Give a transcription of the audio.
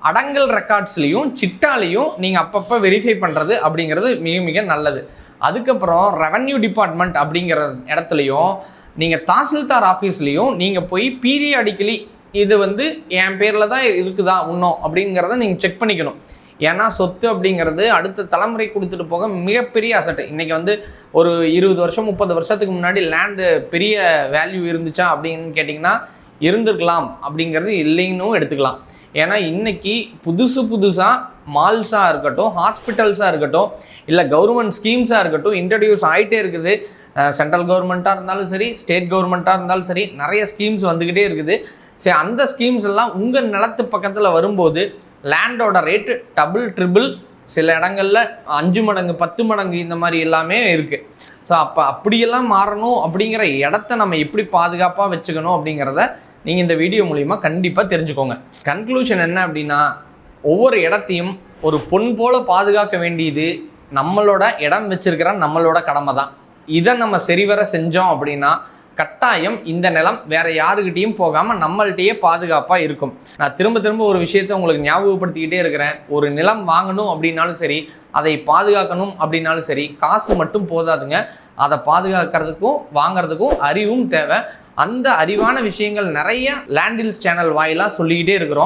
அடங்கல் ரெக்கார்ட்ஸ்லையும் சிட்டாலையும் நீங்கள் அப்பப்போ வெரிஃபை பண்ணுறது அப்படிங்கிறது மிக மிக நல்லது. அதுக்கப்புறம் ரெவன்யூ டிபார்ட்மெண்ட் அப்படிங்கிற இடத்துலையும் நீங்கள் தாசில்தார் ஆஃபீஸ்லேயும் நீங்கள் போய் பீரியாடிக்கலி இது என் பேரில் தான் இருக்குதா இன்னும் அப்படிங்கிறத நீங்கள் செக் பண்ணிக்கணும். ஏன்னா சொத்து அப்படிங்கிறது அடுத்த தலைமுறை கொடுத்துட்டு போக மிகப்பெரிய அசட்டு. இன்றைக்கி ஒரு 20 வருஷம் 30 வருஷத்துக்கு முன்னாடி லேண்டு பெரிய வேல்யூ இருந்துச்சா அப்படின்னு கேட்டிங்கன்னா இருந்திருக்கலாம், அப்படிங்கிறது இல்லைன்னு எடுத்துக்கலாம். ஏன்னா இன்றைக்கி புதுசாக மால்ஸாக இருக்கட்டும், ஹாஸ்பிட்டல்ஸாக இருக்கட்டும், இல்லை கவர்மெண்ட் ஸ்கீம்ஸாக இருக்கட்டும் இன்ட்ரடியூஸ் ஆகிட்டே இருக்குது. சென்ட்ரல் கவர்மெண்ட்டாக இருந்தாலும் சரி, ஸ்டேட் கவர்மெண்ட்டாக இருந்தாலும் சரி, நிறைய ஸ்கீம்ஸ் வந்துக்கிட்டே இருக்குது. சரி, அந்த ஸ்கீம்ஸ் எல்லாம் உங்கள் நிலத்து பக்கத்தில் வரும்போது லேண்டோட ரேட்டு டபுள் ட்ரிபிள், சில இடங்களில் 5 மடங்கு 10 மடங்கு இந்த மாதிரி எல்லாமே இருக்குது. ஸோ அப்படியெல்லாம் மாறணும் அப்படிங்கிற இடத்த நம்ம எப்படி பாதுகாப்பாக வச்சுக்கணும் அப்படிங்கிறத நீங்கள் இந்த வீடியோ மூலிமா கண்டிப்பாக தெரிஞ்சுக்கோங்க. கன்க்ளூஷன் என்ன அப்படின்னா, ஒவ்வொரு இடத்தையும் ஒரு பொன் போல பாதுகாக்க வேண்டியது நம்மளோட இடம் வச்சிருக்கிற நம்மளோட கடமை தான். இதை நம்ம சரிவர செஞ்சோம் அப்படின்னா கட்டாயம் இந்த நிலம் வேற யாருக்கிட்டையும் போகாமல் நம்மள்கிட்டயே பாதுகாப்பாக இருக்கும். நான் திரும்ப ஒரு விஷயத்தை உங்களுக்கு ஞாபகப்படுத்திக்கிட்டே இருக்கிறேன். ஒரு நிலம் வாங்கணும் அப்படின்னாலும் சரி, அதை பாதுகாக்கணும் அப்படின்னாலும் சரி, காசு மட்டும் போதாதுங்க. அதை பாதுகாக்கிறதுக்கும் வாங்கிறதுக்கும் அறிவும் தேவை. அந்த அறிவான விஷயங்கள் நிறைய லேண்ட் டீல்ஸ் சேனல் வாயிலாக சொல்லிக்கிட்டே இருக்கிறோம்.